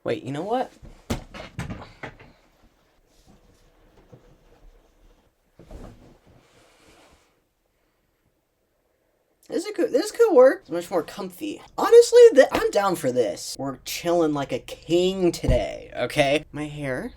Wait, you know what? This could work. It's much more comfy. Honestly, I'm down for this. We're chilling like a king today, okay? My hair.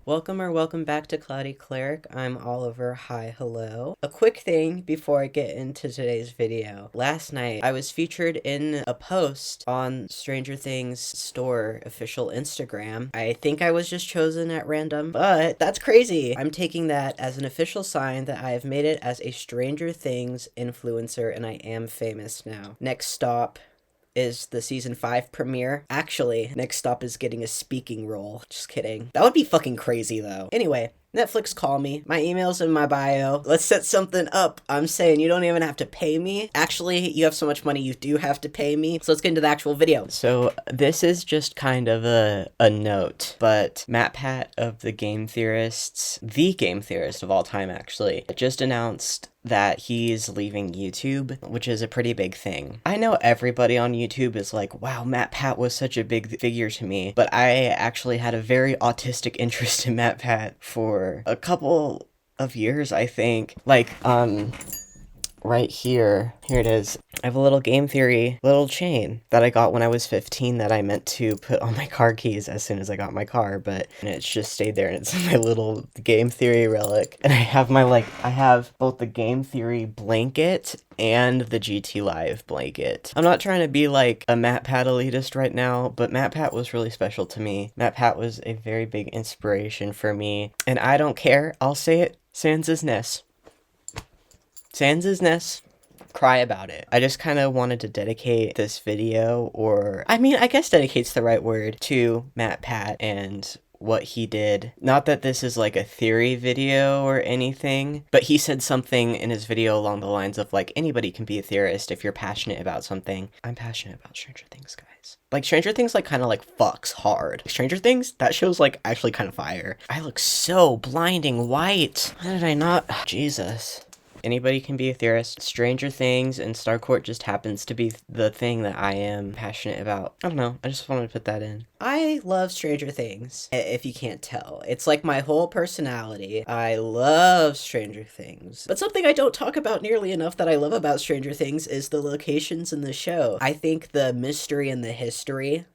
Welcome back to Cloudy Cleric. I'm Oliver. Hi, hello. A quick thing before I get into today's video. Last night, I was featured in a post on Stranger Things store official Instagram. I think I was just chosen at random, but that's crazy. I'm taking that as an official sign that I have made it as a Stranger Things influencer and I am famous now. Next stop is the season 5 premiere. Actually, next stop is getting a speaking role. Just kidding. That would be fucking crazy though. Anyway, Netflix, call me. My email's in my bio. Let's set something up. I'm saying you don't even have to pay me. Actually, you have so much money you do have to pay me. So let's get into the actual video. So this is just kind of a note, but MatPat of the Game Theorists, the Game Theorist of all time actually, just announced that he's leaving YouTube, which is a pretty big thing. I know everybody on YouTube is like, wow, MatPat was such a big figure to me, but I actually had a very autistic interest in MatPat for a couple of years, I think. Like, right here it is. I have a little game theory little chain that I got when I was 15 that I meant to put on my car keys as soon as I got my car, but it's just stayed there and it's my little game theory relic. And I have both the game theory blanket and the GT Live blanket. I'm not trying to be like a MatPat elitist right now, but MatPat was really special to me. MatPat was a very big inspiration for me, and I don't care. I'll say it. Sans Ness. Sans Ness. Cry about it. I just kind of wanted to dedicate this video, or I mean, I guess dedicate's the right word, to MatPat and what he did. Not that this is like a theory video or anything, but he said something in his video along the lines of like, anybody can be a theorist if you're passionate about something. I'm passionate about Stranger Things, guys. Like, Stranger Things like kind of like fucks hard. Stranger Things, that show's like actually kind of fire. I look so blinding white. How did I not? Jesus. Anybody can be a theorist. Stranger Things and STARCOURT just happens to be the thing that I am passionate about. I don't know. I just wanted to put that in. I love Stranger Things, if you can't tell. It's like my whole personality. I love Stranger Things. But something I don't talk about nearly enough that I love about Stranger Things is the locations in the show. I think the mystery and the history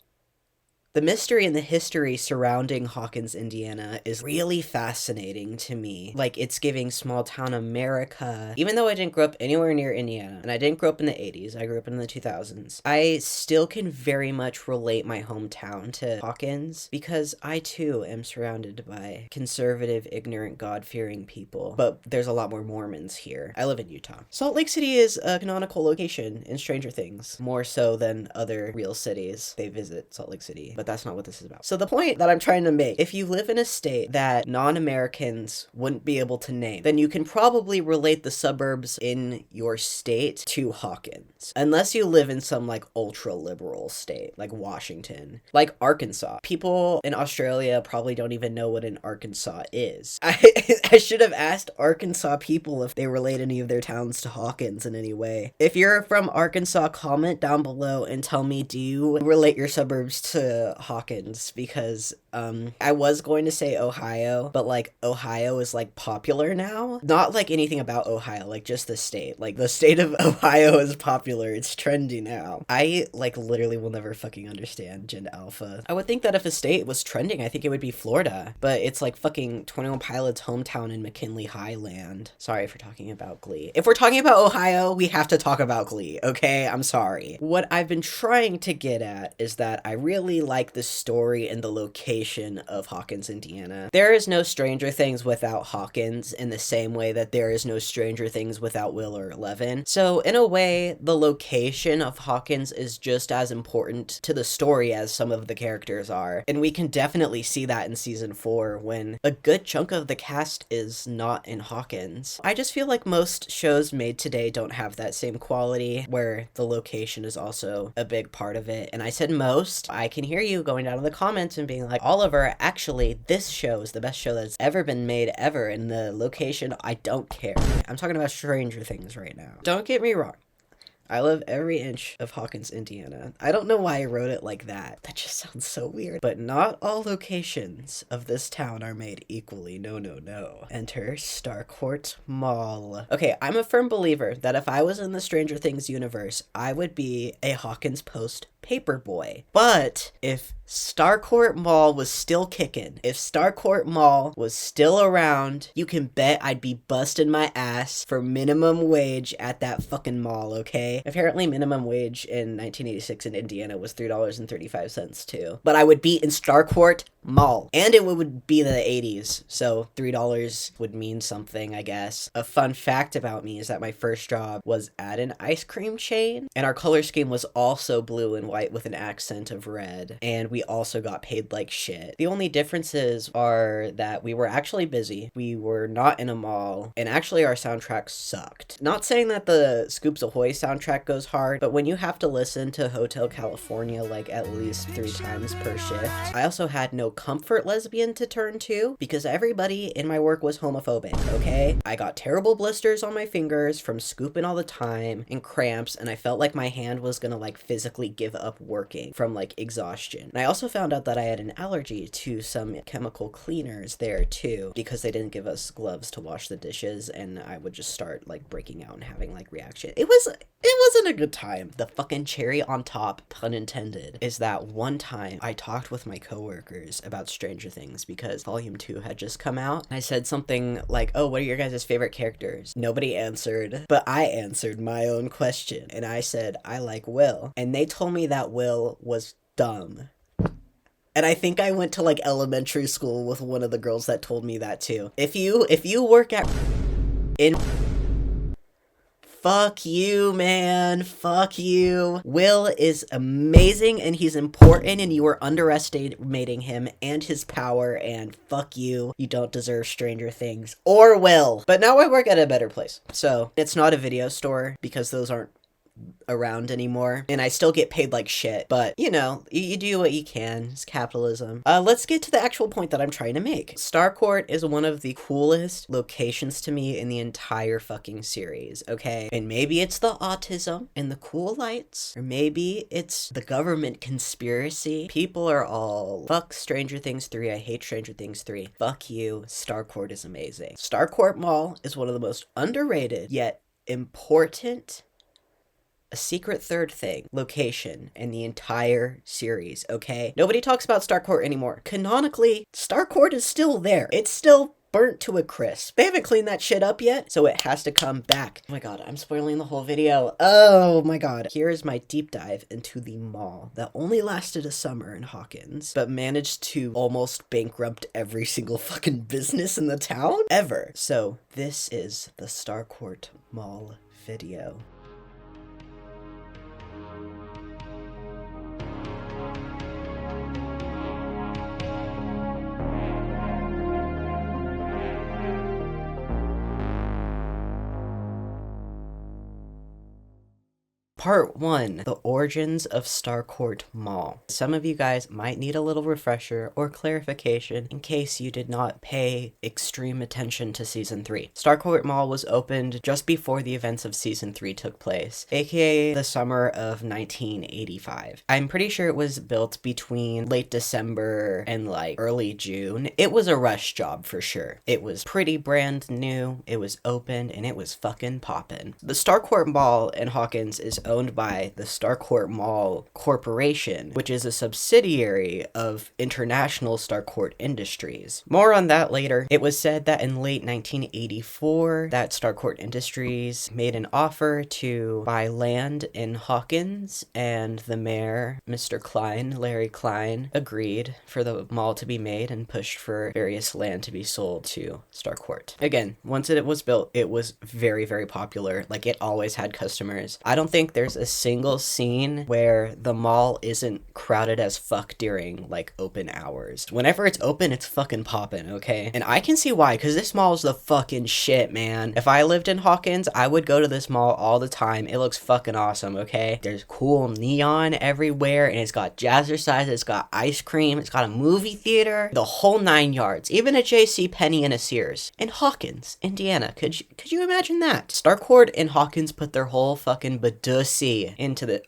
surrounding Hawkins, Indiana is really fascinating to me. Like, it's giving small town America. Even though I didn't grow up anywhere near Indiana, and I didn't grow up in the 80s, I grew up in the 2000s, I still can very much relate my hometown to Hawkins, because I too am surrounded by conservative, ignorant, God-fearing people. But there's a lot more Mormons here. I live in Utah. Salt Lake City is a canonical location in Stranger Things, more so than other real cities. They visit Salt Lake City, but that's not what this is about. So the point that I'm trying to make, if you live in a state that non-Americans wouldn't be able to name, then you can probably relate the suburbs in your state to Hawkins. Unless you live in some like ultra-liberal state, like Washington, like Arkansas. People in Australia probably don't even know what an Arkansas is. I should have asked Arkansas people if they relate any of their towns to Hawkins in any way. If you're from Arkansas, comment down below and tell me, do you relate your suburbs to Hawkins? Because I was going to say Ohio, but like Ohio is like popular now. Not like anything about Ohio, like just the state. Like the state of Ohio is popular. It's trendy now. I like literally will never fucking understand Gen Alpha. I would think that if a state was trending, I think it would be Florida, but it's like fucking 21 Pilots' hometown in McKinley Highland. Sorry for talking about Glee. If we're talking about Ohio, we have to talk about Glee, okay? I'm sorry. What I've been trying to get at is that I really like the story and the location of Hawkins, Indiana. There is no Stranger Things without Hawkins in the same way that there is no Stranger Things without Will or Eleven. So in a way, the location of Hawkins is just as important to the story as some of the characters are. And we can definitely see that in season 4 when a good chunk of the cast is not in Hawkins. I just feel like most shows made today don't have that same quality where the location is also a big part of it. And I said most. I can hear you going down in the comments and being like, Oliver, actually, this show is the best show that's ever been made ever, and the location, I don't care. I'm talking about Stranger Things right now. Don't get me wrong. I love every inch of Hawkins, Indiana. I don't know why I wrote it like that. That just sounds so weird. But not all locations of this town are made equally. No, no, no. Enter STARCOURT Mall. Okay, I'm a firm believer that if I was in the Stranger Things universe, I would be a Hawkins Post paperboy. But if STARCOURT Mall was still kicking, if STARCOURT Mall was still around, you can bet I'd be busting my ass for minimum wage at that fucking mall, okay? Apparently minimum wage in 1986 in Indiana was $3.35 too. But I would be in STARCOURT Mall. And it would be the 80s, so $3 would mean something, I guess. A fun fact about me is that my first job was at an ice cream chain, and our color scheme was also blue and white with an accent of red, and we also got paid like shit. The only differences are that we were actually busy, we were not in a mall, and actually our soundtrack sucked. Not saying that the Scoops Ahoy soundtrack goes hard, but when you have to listen to Hotel California like at least 3 times per shift. I also had no comfort lesbian to turn to because everybody in my work was homophobic, okay? I got terrible blisters on my fingers from scooping all the time and cramps, and I felt like my hand was gonna like physically give up working from like exhaustion. And I also found out that I had an allergy to some chemical cleaners there too because they didn't give us gloves to wash the dishes, and I would just start like breaking out and having like reaction. It wasn't a good time. The fucking cherry on top, pun intended, is that one time I talked with my coworkers about Stranger Things because Volume 2 had just come out. I said something like, oh, what are your guys' favorite characters? Nobody answered, but I answered my own question, and I said, I like Will. And they told me that Will was dumb. And I think I went to like elementary school with one of the girls that told me that too. If you work at fuck you, man. Fuck you. Will is amazing and he's important and you are underestimating him and his power, and fuck you. You don't deserve Stranger Things or Will. But now I work at a better place. So it's not a video store because those aren't around anymore, and I still get paid like shit, but you know, you do what you can. It's capitalism. Let's get to the actual point that I'm trying to make. STARCOURT is one of the coolest locations to me in the entire fucking series, okay? And maybe it's the autism and the cool lights, or maybe it's the government conspiracy. People are all, fuck Stranger Things 3, I hate Stranger Things 3. Fuck you, STARCOURT is amazing. STARCOURT Mall is one of the most underrated yet important, a secret third thing, location in the entire series, okay? Nobody talks about STARCOURT anymore. Canonically, STARCOURT is still there. It's still burnt to a crisp. They haven't cleaned that shit up yet, so it has to come back. Oh my god, I'm spoiling the whole video. Oh my god. Here's my deep dive into the mall that only lasted a summer in Hawkins, but managed to almost bankrupt every single fucking business in the town ever. So this is the STARCOURT Mall video. Part 1. The origins of STARCOURT Mall. Some of you guys might need a little refresher or clarification in case you did not pay extreme attention to Season 3. STARCOURT Mall was opened just before the events of Season 3 took place, aka the summer of 1985. I'm pretty sure it was built between late December and like early June. It was a rush job for sure. It was pretty brand new, it was open, and it was fucking poppin'. The STARCOURT Mall in Hawkins is owned by the STARCOURT Mall Corporation, which is a subsidiary of International STARCOURT Industries. More on that later. It was said that in late 1984 that STARCOURT Industries made an offer to buy land in Hawkins, and the mayor, Mr. Klein, Larry Klein, agreed for the mall to be made and pushed for various land to be sold to STARCOURT. Again, once it was built, it was very, very popular. Like, it always had customers. I don't think there's a single scene where the mall isn't crowded as fuck during like open hours. Whenever it's open, it's fucking poppin', okay? And I can see why, because this mall is the fucking shit, man. If I lived in Hawkins, I would go to this mall all the time. It looks fucking awesome, okay? There's cool neon everywhere, and it's got jazzercise, it's got ice cream, it's got a movie theater, the whole 9 yards, even a J.C. Penney and a Sears. In Hawkins, Indiana. Could you imagine that? STARCOURT and Hawkins put their whole fucking sea into the...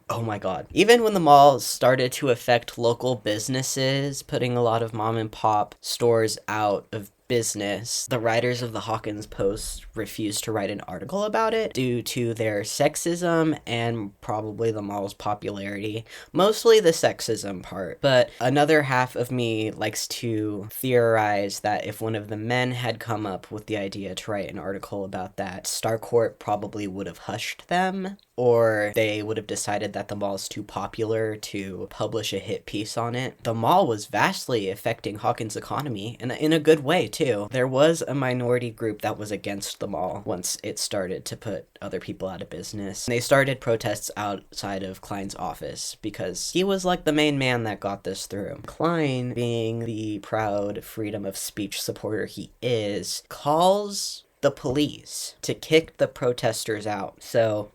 Oh my god. Even when the mall started to affect local businesses, putting a lot of mom and pop stores out of business, the writers of the Hawkins Post refused to write an article about it due to their sexism and probably the mall's popularity. Mostly the sexism part, but another half of me likes to theorize that if one of the men had come up with the idea to write an article about that, STARCOURT probably would have hushed them, or they would have decided that the mall is too popular to publish a hit piece on it. The mall was vastly affecting Hawkins' economy, and in a good way, too. There was a minority group that was against the mall once it started to put other people out of business. And they started protests outside of Klein's office because he was like the main man that got this through. Klein, being the proud freedom of speech supporter he is, calls the police to kick the protesters out. So...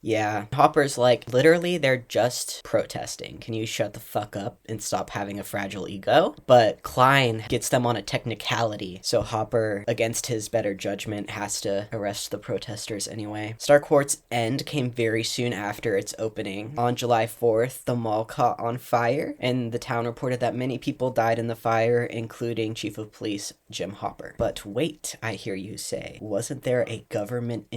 yeah, Hopper's like, literally, they're just protesting. Can you shut the fuck up and stop having a fragile ego? But Klein gets them on a technicality, so Hopper, against his better judgment, has to arrest the protesters anyway. STARCOURT's end came very soon after its opening. On July 4th, the mall caught on fire, and the town reported that many people died in the fire, including Chief of Police Jim Hopper. But wait, I hear you say, wasn't there a government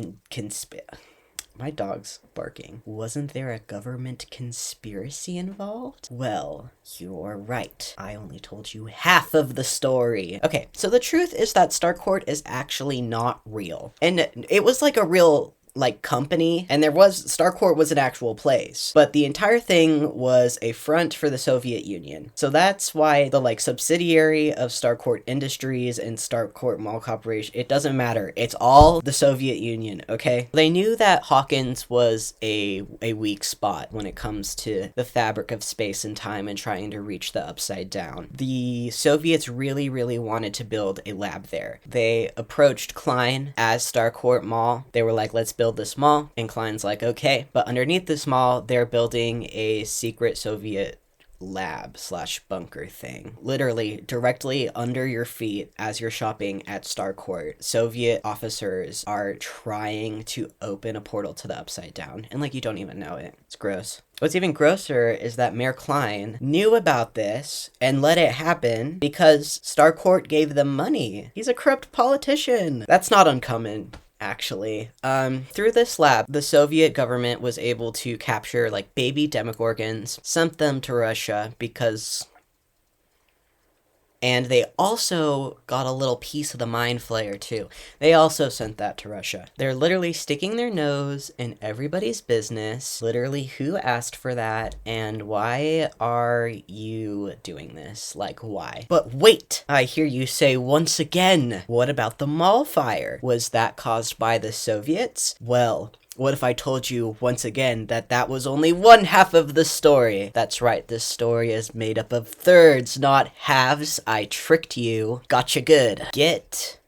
My dog's barking. Wasn't there a government conspiracy involved? Well, you're right. I only told you half of the story. Okay, so the truth is that STARCOURT is actually not real. And it was like a real... like company, and STARCOURT was an actual place, but the entire thing was a front for the Soviet Union. So that's why the like subsidiary of STARCOURT Industries and STARCOURT Mall Corporation, it doesn't matter. It's all the Soviet Union, okay? They knew that Hawkins was a weak spot when it comes to the fabric of space and time and trying to reach the upside down. The Soviets really, really wanted to build a lab there. They approached Klein as STARCOURT Mall. They were like, let's build this mall, and Klein's like, okay, but underneath this mall they're building a secret Soviet lab / bunker thing. Literally directly under your feet as you're shopping at STARCOURT, Soviet officers are trying to open a portal to the upside down, and like you don't even know it. It's gross. What's even grosser is that Mayor Klein knew about this and let it happen because STARCOURT gave them money. He's a corrupt politician. That's not uncommon, actually. Through this lab, the Soviet government was able to capture like baby demogorgons, sent them to Russia because... and they also got a little piece of the Mind Flayer too. They also sent that to Russia. They're literally sticking their nose in everybody's business. Literally, who asked for that? And why are you doing this? Like, why? But wait! I hear you say once again, what about the mall fire? Was that caused by the Soviets? Well... what if I told you once again that that was only one half of the story? That's right, this story is made up of thirds, not halves. I tricked you. Gotcha good. Get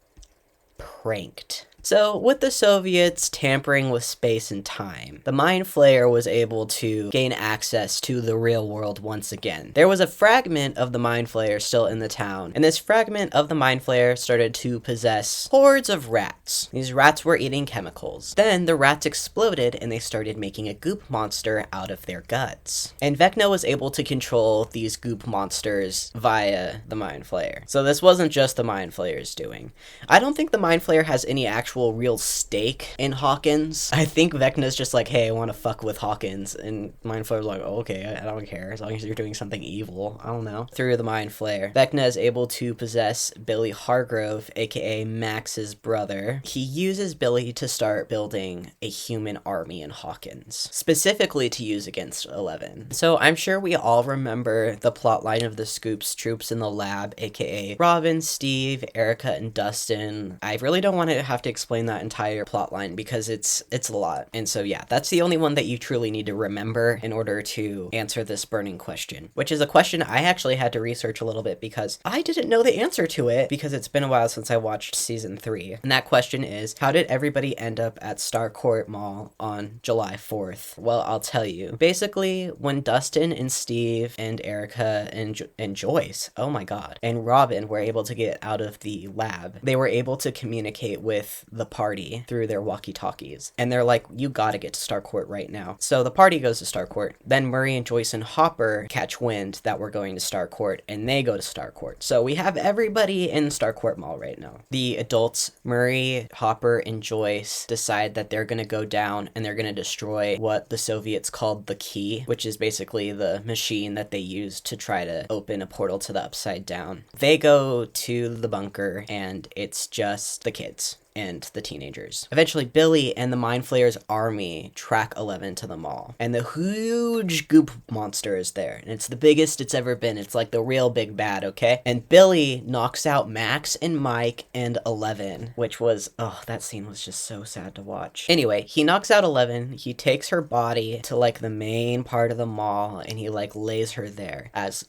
pranked. So, with the Soviets tampering with space and time, the Mind Flayer was able to gain access to the real world once again. There was a fragment of the Mind Flayer still in the town, and this fragment of the Mind Flayer started to possess hordes of rats. These rats were eating chemicals. Then the rats exploded and they started making a goop monster out of their guts. And Vecna was able to control these goop monsters via the Mind Flayer. So this wasn't just the Mind Flayer's doing. I don't think the Mind Flayer has any actual real stake in Hawkins. I think Vecna's just like, hey, I want to fuck with Hawkins, and Mind Flayer's like, oh, okay, I don't care, as long as you're doing something evil. I don't know. Through the Mind Flayer, Vecna is able to possess Billy Hargrove, aka Max's brother. He uses Billy to start building a human army in Hawkins, specifically to use against 11. So I'm sure we all remember the plotline of the Scoops troops in the lab, aka Robin, Steve, Erica, and Dustin. I really don't want to have to explain that entire plot line because it's a lot. And so yeah, that's the only one that you truly need to remember in order to answer this burning question, which is a question I actually had to research a little bit because I didn't know the answer to it because it's been a while since I watched season 3. And that question is, how did everybody end up at STARCOURT Mall on July 4th? Well, I'll tell you. Basically, when Dustin and Steve and Erica and Joyce, oh my god, and Robin were able to get out of the lab, they were able to communicate with the party through their walkie-talkies. And they're like, you gotta get to STARCOURT right now. So the party goes to STARCOURT. Then Murray and Joyce and Hopper catch wind that we're going to STARCOURT, and they go to STARCOURT. So we have everybody in STARCOURT Mall right now. The adults, Murray, Hopper, and Joyce, decide that they're gonna go down and they're gonna destroy what the Soviets called the key, which is basically the machine that they used to try to open a portal to the Upside Down. They go to the bunker, and it's just the kids and the teenagers. Eventually, Billy and the Mind Flayer's army track 11 to the mall, and the huge goop monster is there, and it's the biggest it's ever been. It's like the real big bad, okay? And Billy knocks out Max and Mike and 11, which was, oh, that scene was just so sad to watch. Anyway, he knocks out 11, he takes her body to like the main part of the mall, and he like lays her there as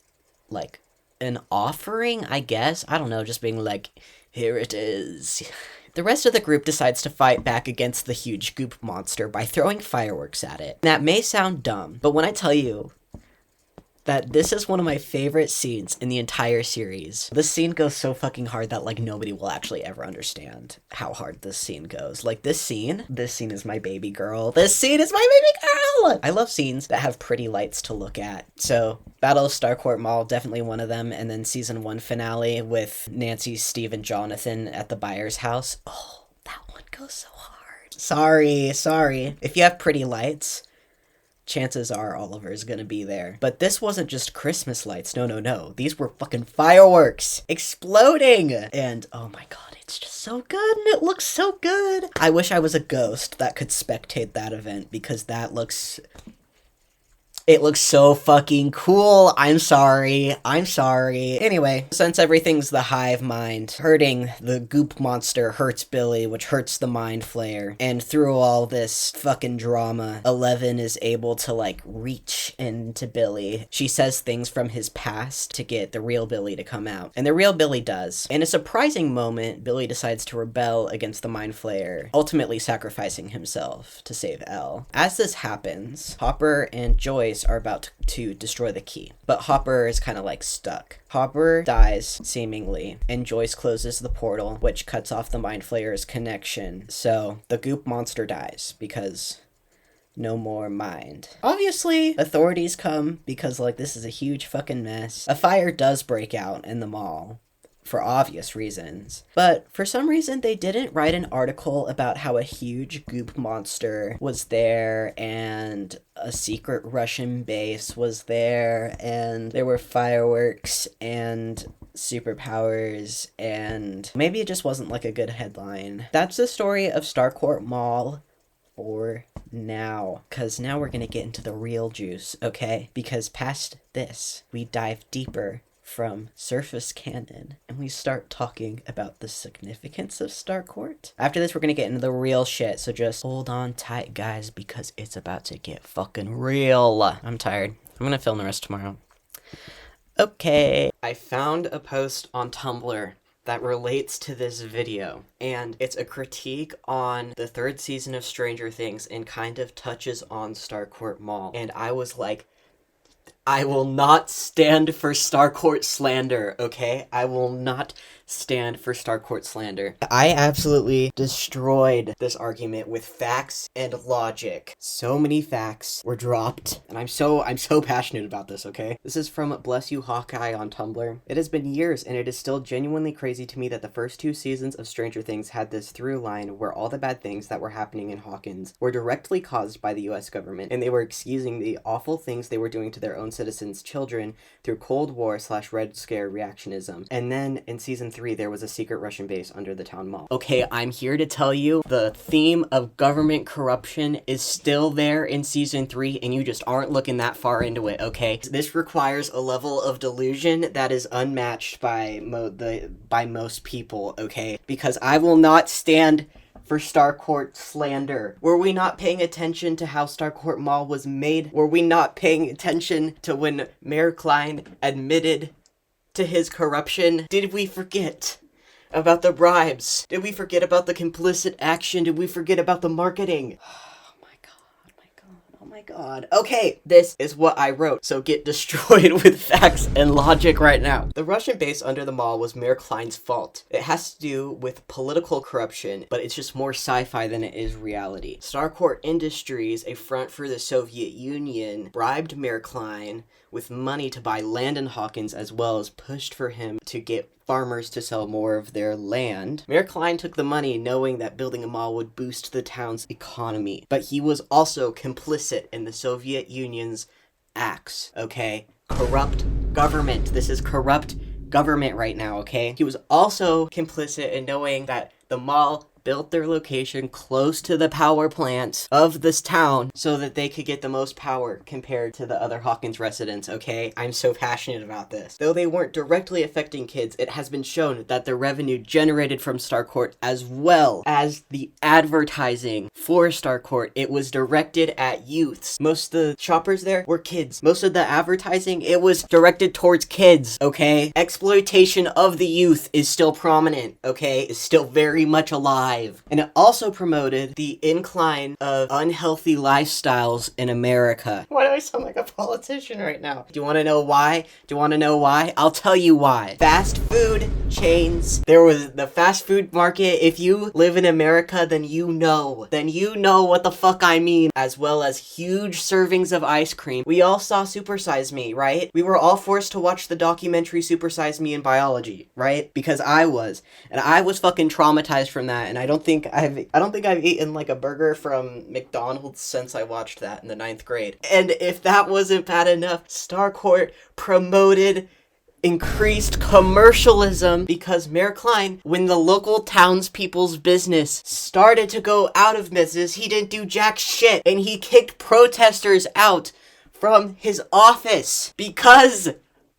like an offering, I guess. I don't know, just being like, here it is. The rest of the group decides to fight back against the huge goop monster by throwing fireworks at it. That may sound dumb, but when I tell you that this is one of my favorite scenes in the entire series. This scene goes so fucking hard that, like, nobody will actually ever understand how hard this scene goes. Like, this scene is my baby girl. This scene is my baby girl! I love scenes that have pretty lights to look at. So, Battle of STARCOURT Mall, definitely one of them. And then season 1 finale with Nancy, Steve, and Jonathan at the buyer's house. Oh, that one goes so hard. Sorry. If you have pretty lights, chances are Oliver's gonna be there. But this wasn't just Christmas lights. No. These were fucking fireworks exploding. And oh my god, it's just so good and it looks so good. I wish I was a ghost that could spectate that event because it looks so fucking cool. I'm sorry. Anyway, since everything's the hive mind, hurting the goop monster hurts Billy, which hurts the Mind Flayer. And through all this fucking drama, 11 is able to, like, reach into Billy. She says things from his past to get the real Billy to come out. And the real Billy does. In a surprising moment, Billy decides to rebel against the Mind Flayer, ultimately sacrificing himself to save Elle. As this happens, Hopper and Joyce are about to destroy the key, but Hopper is kind of like stuck. Hopper dies, seemingly, and Joyce closes the portal, which cuts off the Mind Flayer's connection. So the goop monster dies because no more mind. Obviously, authorities come because, like, this is a huge fucking mess. A fire does break out in the mall, for obvious reasons. But for some reason, they didn't write an article about how a huge goop monster was there and a secret Russian base was there and there were fireworks and superpowers, and maybe it just wasn't like a good headline. That's the story of STARCOURT Mall for now, because now we're gonna get into the real juice, okay? Because past this, we dive deeper from surface canon, and we start talking about the significance of STARCOURT. After this, we're gonna get into the real shit, so just hold on tight, guys, because it's about to get fucking real. I'm tired. I'm gonna film the rest tomorrow. Okay. I found a post on Tumblr that relates to this video, and it's a critique on the 3rd season of Stranger Things and kind of touches on STARCOURT Mall, and I was like, I will not stand for STARCOURT slander, okay? I will not stand for STARCOURT slander. I absolutely destroyed this argument with facts and logic. So many facts were dropped, and I'm so passionate about this, okay? This is from Bless You Hawkeye on Tumblr. It has been years, and it is still genuinely crazy to me that the first 2 seasons of Stranger Things had this through line where all the bad things that were happening in Hawkins were directly caused by the US government, and they were excusing the awful things they were doing to their own citizens' children through Cold War/Red Scare reactionism. And then in season 3, there was a secret Russian base under the town mall. Okay, I'm here to tell you the theme of government corruption is still there in season 3, and you just aren't looking that far into it, okay? This requires a level of delusion that is unmatched by most people, okay? Because I will not stand for STARCOURT slander. Were we not paying attention to how STARCOURT Mall was made? Were we not paying attention to when Mayor Klein admitted to his corruption? Did we forget about the bribes? Did we forget about the complicit action? Did we forget about the marketing? Oh my god. Okay, this is what I wrote, so get destroyed with facts and logic right now. The Russian base under the mall was Mayor Klein's fault. It has to do with political corruption, but it's just more sci-fi than it is reality. STARCOURT Industries, a front for the Soviet Union, bribed Mayor Klein with money to buy land in Hawkins, as well as pushed for him to get farmers to sell more of their land. Mayor Klein took the money knowing that building a mall would boost the town's economy, but he was also complicit in the Soviet Union's acts, okay? Corrupt government. This is corrupt government right now, okay? He was also complicit in knowing that the mall built their location close to the power plants of this town so that they could get the most power compared to the other Hawkins residents, okay? I'm so passionate about this. Though they weren't directly affecting kids, it has been shown that the revenue generated from STARCOURT, as well as the advertising for STARCOURT, it was directed at youths. Most of the shoppers there were kids. Most of the advertising, it was directed towards kids, okay? Exploitation of the youth is still prominent, okay? Is still very much alive. And it also promoted the incline of unhealthy lifestyles in America. Why do I sound like a politician right now? Do you want to know why? Do you want to know why? I'll tell you why. Fast food chains. There was the fast food market. If you live in America, then you know. Then you know what the fuck I mean. As well as huge servings of ice cream. We all saw Super Size Me, right? We were all forced to watch the documentary Super Size Me in biology, right? Because I was. And I was fucking traumatized from that. And I don't think I've eaten like a burger from McDonald's since I watched that in the 9th grade. And if that wasn't bad enough, STARCOURT promoted increased commercialism because Mayor Klein, when the local townspeople's business started to go out of business, he didn't do jack shit, and he kicked protesters out from his office because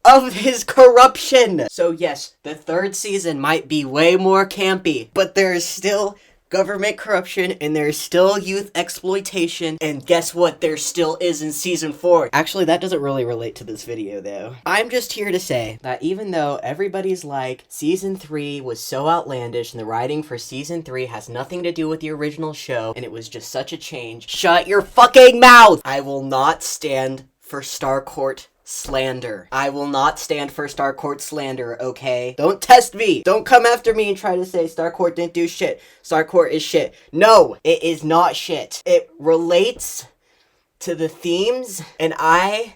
of his corruption. So yes, the 3rd season might be way more campy, but there is still government corruption and there's still youth exploitation, and guess what? There still is in season 4. Actually, that doesn't really relate to this video though. I'm just here to say that even though everybody's like, season 3 was so outlandish and the writing for season 3 has nothing to do with the original show and it was just such a change, shut your fucking mouth! I will not stand for STARCOURT slander. I will not stand for STARCOURT slander, okay? Don't test me! Don't come after me and try to say STARCOURT didn't do shit. STARCOURT is shit. No, it is not shit. It relates to the themes, and I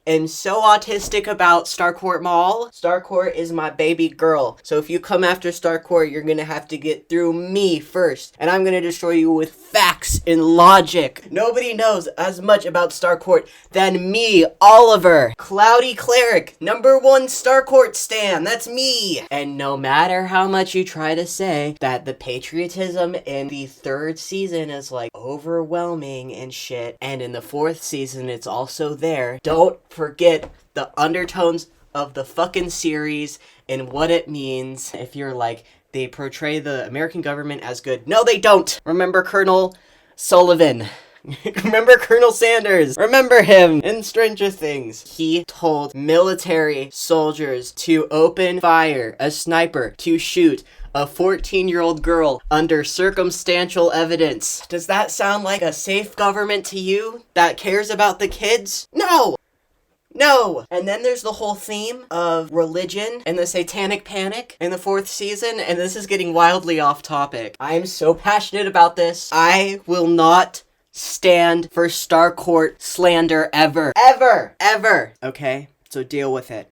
am so autistic about STARCOURT Mall. STARCOURT is my baby girl. So if you come after STARCOURT, you're gonna have to get through me first. And I'm gonna destroy you with facts and logic. Nobody knows as much about STARCOURT than me, Oliver. Cloudy Cleric, #1 STARCOURT stan. That's me. And no matter how much you try to say that the patriotism in the 3rd season is like overwhelming and shit, and in the 4th season it's also there, don't forget the undertones of the fucking series and what it means. If you're like, they portray the American government as good. No, they don't. Remember Colonel Sullivan. Remember Colonel Sanders. Remember him in Stranger Things. He told military soldiers to open fire, a sniper to shoot a 14-year-old girl under circumstantial evidence. Does that sound like a safe government to you that cares about the kids? No! No! And then there's the whole theme of religion and the satanic panic in the 4th season, and this is getting wildly off topic. I am so passionate about this. I will not stand for STARCOURT slander ever. Ever! Ever! Okay? So deal with it.